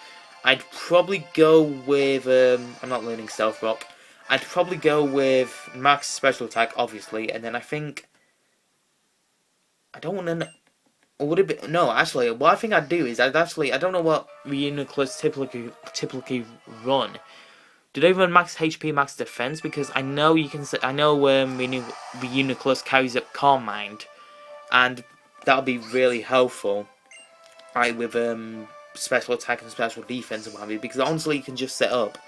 A: I'd probably go with I'm not learning Stealth Rock. I'd probably go with max special attack, obviously, and then I think I don't want to. Or would it be? No, actually, what I think I'd do is I don't know what Reuniclus typically run. Do they run max HP, max defense? Because I know you can. I know Reuniclus carries up Calm Mind, and that'll be really helpful, right? With special attack and special defense and what have you. Because honestly, you can just set up.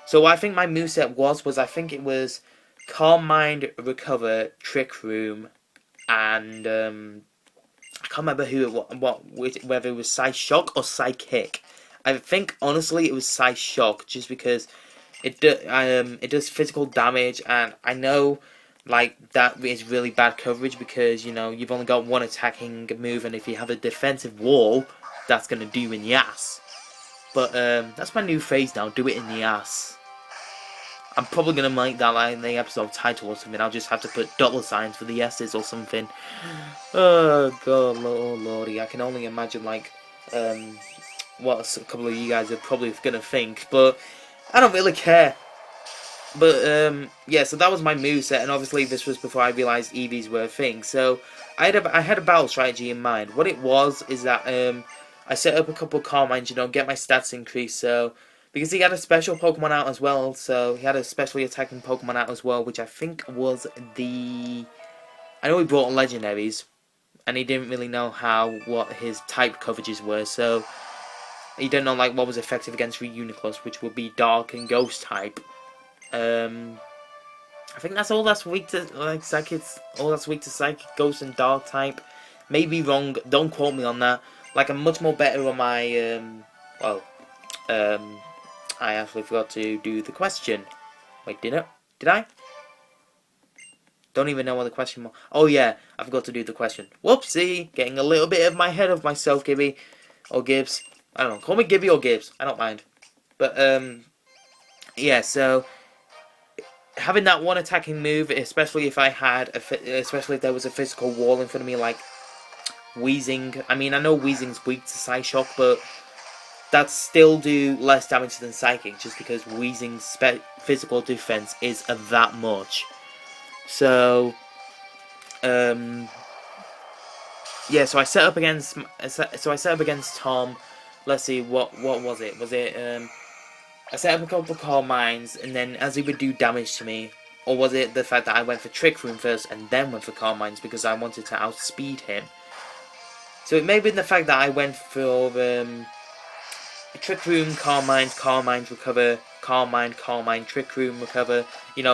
A: So what I think my moveset was I think it was Calm Mind, Recover, Trick Room, and I can't remember who whether it was Psy Shock or Psychic. I think honestly it was Psy Shock, just because it does physical damage, and I know like that is really bad coverage because you've only got one attacking move, and if you have a defensive wall, that's gonna do you in the ass. But that's my new phrase now. Do it in the ass. I'm probably gonna make that like in the episode title or something. I'll just have to put $signs for the S's or something. Oh god, oh lordy! I can only imagine like what a couple of you guys are probably gonna think, but I don't really care. But yeah, so that was my moveset, and obviously this was before I realised EVs were a thing. So I had a battle strategy in mind. What it was is that I set up a couple of Calm Minds, get my stats increased. So because he had a special Pokemon out as well, so he had a specially attacking Pokemon out as well, which I think was the... I know he brought legendaries, and he didn't really know what his type coverages were, so he didn't know like what was effective against Reuniclus, which would be Dark and Ghost type. I think that's all that's weak to Psychic, Ghost and Dark type. Maybe wrong, don't quote me on that. Like I'm much more better on my I actually forgot to do the question. Wait, did I? Don't even know what the question was. Oh yeah, I forgot to do the question. Whoopsie! Getting a little bit of my head of myself, Gibby. Or Gibbs. I don't know. Call me Gibby or Gibbs. I don't mind. But, yeah, so... having that one attacking move, especially if especially if there was a physical wall in front of me, like Weezing. I mean, I know Weezing's weak to Psyshock, but that still do less damage than Psychic, just because Weezing's physical defense is that much. So, yeah. So I set up against. So I set up against Tom. Let's see. What was it? Was it? I set up a couple of Calm Minds, and then as he would do damage to me, or was it the fact that I went for Trick Room first and then went for Calm Minds because I wanted to outspeed him? So it may have been the fact that I went for Trick Room, Calm Mind, Recover, Calm Mind, Trick Room, Recover.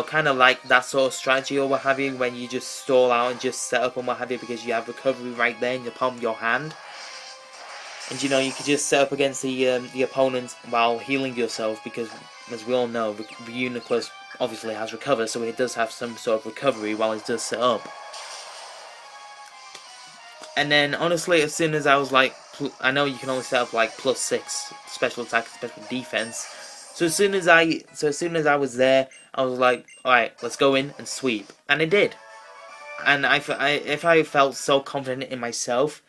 A: Kind of like that sort of strategy or what have you, when you just stall out and just set up and what have you because you have recovery right there in the palm of your hand. And you could just set up against the opponent while healing yourself, because as we all know, Reuniclus obviously has recover, so it does have some sort of recovery while it does set up. And then honestly, as soon as I was like, I know you can only set up like +6 special attack and special defense. So as soon as I was there, I was like, alright, let's go in and sweep. And it did. And if I felt so confident in myself,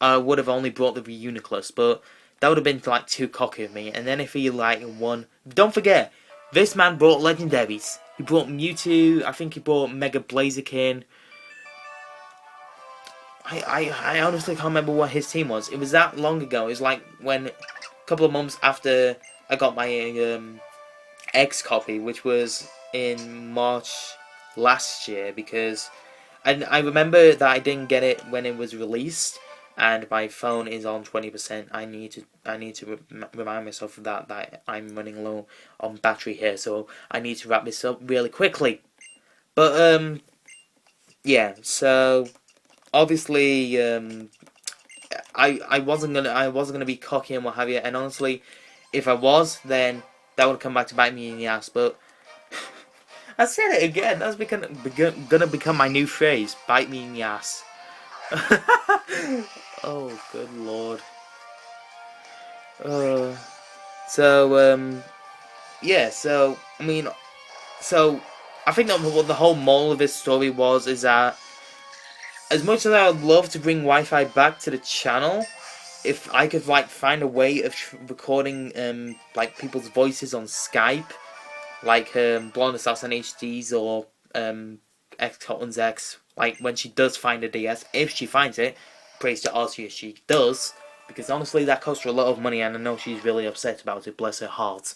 A: I would have only brought the Reuniclus, but that would have been like too cocky of me. And then if he like won, don't forget, this man brought legendaries. He brought Mewtwo. I think he brought Mega Blaziken. I honestly can't remember what his team was. It was that long ago. It was like when a couple of months after I got my X copy, which was in March last year, because I remember that I didn't get it when it was released. And my phone is on 20%. I need to remind myself of that I'm running low on battery here, so I need to wrap this up really quickly. But yeah. So obviously, I wasn't gonna be cocky and what have you. And honestly, if I was, then that would come back to bite me in the ass. But I said it again. That's gonna become my new phrase. Bite me in the ass. Oh, good lord. Yeah, so, I mean, I think that what the whole moral of this story is that, as much as I would love to bring Wi-Fi back to the channel, if I could, like, find a way of recording, like, people's voices on Skype, like, Blonde Assassin HDs or, X X, like, when she does find a DS, if she finds it, praise to Ozzy if she does, because honestly that cost her a lot of money, and I know she's really upset about it, bless her heart.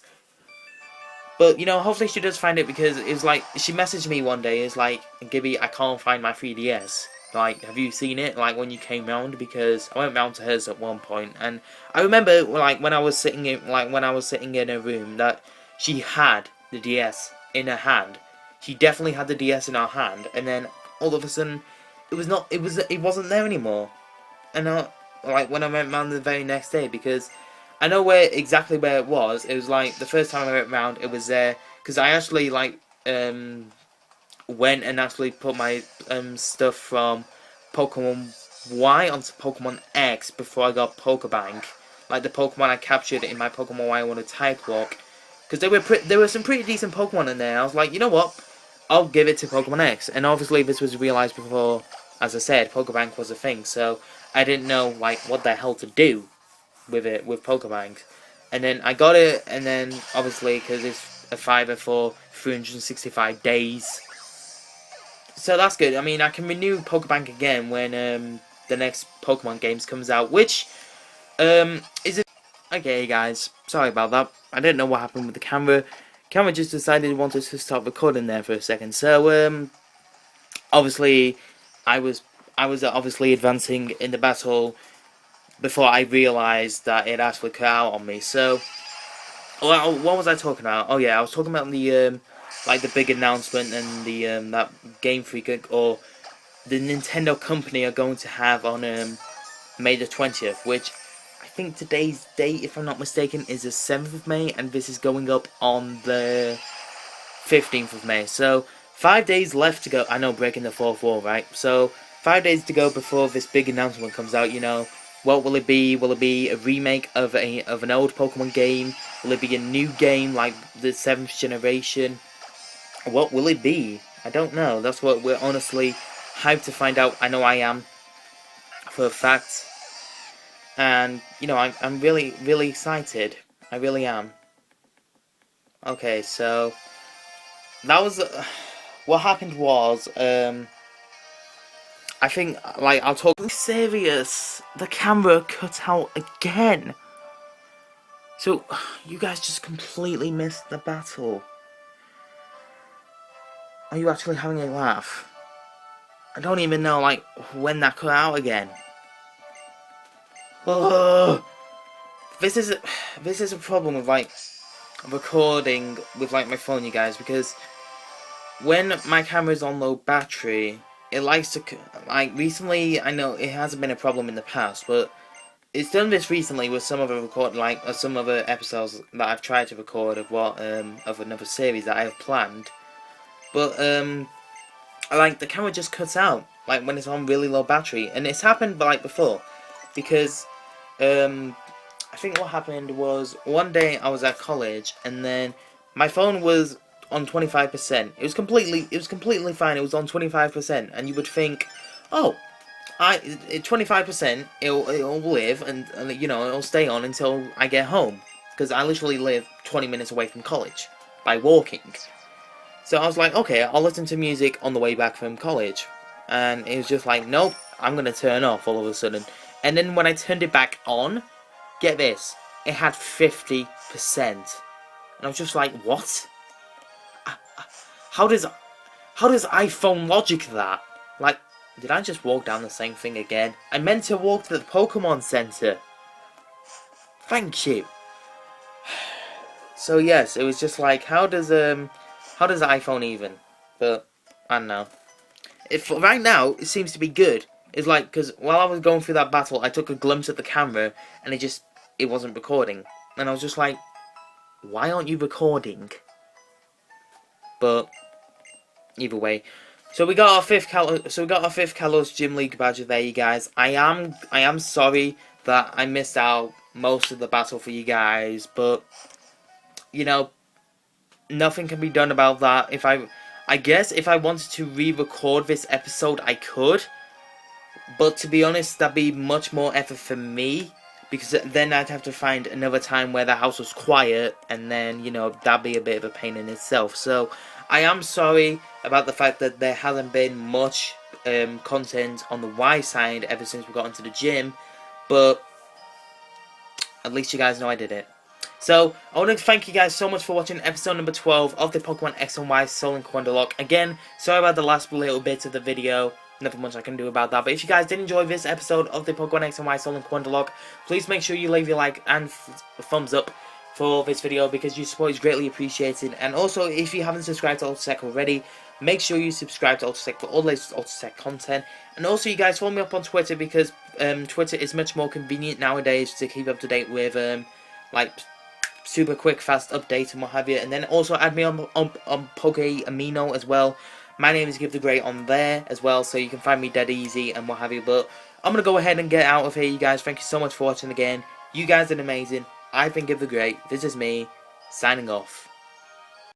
A: But hopefully she does find it, because it's like, she messaged me one day, it's like, Gibby, I can't find my 3DS. Like, have you seen it? Like, when you came round, because I went round to hers at one point, and I remember like when I was sitting in a room, that she had the DS in her hand. she definitely had the DS in her hand, and then all of a sudden, it wasn't there anymore. And like when I went round the very next day, because I know exactly where it was. It was like the first time I went round, it was there because I actually like went and actually put my stuff from Pokemon Y onto Pokemon X before I got Pokebank, like the Pokemon I captured in my Pokemon Y on a Type Lock, because there were some pretty decent Pokemon in there. I was like, you know what, I'll give it to Pokemon X, and obviously this was realized before, as I said, Pokebank was a thing, so I didn't know like what the hell to do with it with Pokebank, and then I got it, and then obviously because it's a fiver for 365 days. So that's good. I mean, I can renew Pokebank again when the next Pokemon games comes out, which is it. Okay, guys, sorry about that. I didn't know what happened with the camera. Camera just decided it wanted to stop recording there for a second. So obviously, I was obviously advancing in the battle before I realised that it actually cut out on me. So, well, what was I talking about? Oh yeah, I was talking about the like the big announcement and the that Game Freak or the Nintendo company are going to have on May the 20th, which I think today's date, if I'm not mistaken, is the 7th of May, and this is going up on the 15th of May. So 5 days left to go. I know, breaking the fourth wall, right? So 5 days to go before this big announcement comes out. You know, what will it be? Will it be a remake of an old Pokemon game? Will it be a new game like the 7th generation? What will it be? I don't know. That's what we're honestly hyped to find out. I know I am, for a fact. And, you know, I'm really, really excited. I really am. Okay, so that was what happened was I think, like, I'll talk serious. The camera cut out again. So you guys just completely missed the battle. Are you actually having a laugh? I don't even know, like, when that cut out again. Ugh. This is a problem with, like, recording with, like, my phone, you guys, because when my camera's on low battery, it likes to, like, recently, I know it hasn't been a problem in the past, but it's done this recently with some other some other episodes that I've tried to record of of another series that I have planned. But like the camera just cuts out like when it's on really low battery, and it's happened like before, because I think what happened was one day I was at college and then my phone was on 25%. It was completely fine. It was on 25%, and you would think, oh, 25%, it'll live, and you know, it'll stay on until I get home, because I literally live 20 minutes away from college by walking. So I was like, okay, I'll listen to music on the way back from college. And it was just like, nope, I'm going to turn off all of a sudden. And then when I turned it back on, get this, it had 50%. And I was just like, what? How does iPhone logic that? Like, did I just walk down the same thing again? I meant to walk to the Pokemon Center. Thank you. So yes, it was just like, how does iPhone even? But I don't know. Right now it seems to be good. It's like, because while I was going through that battle, I took a glimpse at the camera and it wasn't recording, and I was just like, why aren't you recording? But either way, so we got our fifth Kalos Gym League Badge there, you guys. I am sorry that I missed out most of the battle for you guys, but you know, nothing can be done about that. I guess if I wanted to re-record this episode, I could. But to be honest, that'd be much more effort for me, because then I'd have to find another time where the house was quiet, and then, you know, that'd be a bit of a pain in itself. So I am sorry about the fact that there hasn't been much content on the Y side ever since we got into the gym, but at least you guys know I did it. So, I want to thank you guys so much for watching episode number 12 of the Pokemon X and Y Soul Link Wonderlocke. Again, sorry about the last little bit of the video, nothing much I can do about that. But if you guys did enjoy this episode of the Pokemon X and Y Soul Link Wonderlocke, please make sure you leave your like and thumbs up. for this video, because your support is greatly appreciated. And also, if you haven't subscribed to AutoSec already, make sure you subscribe to AutoSec for all the latest AutoSec content. And also, you guys, follow me up on Twitter, because Twitter is much more convenient nowadays to keep up to date with like super quick, fast updates and what have you. And then also add me on Poke Amino as well. My name is Gib The Great on there as well, so you can find me dead easy and what have you. But I'm going to go ahead and get out of here, you guys. Thank you so much for watching again. You guys did amazing. I've been Gib The Great. This is me, signing off.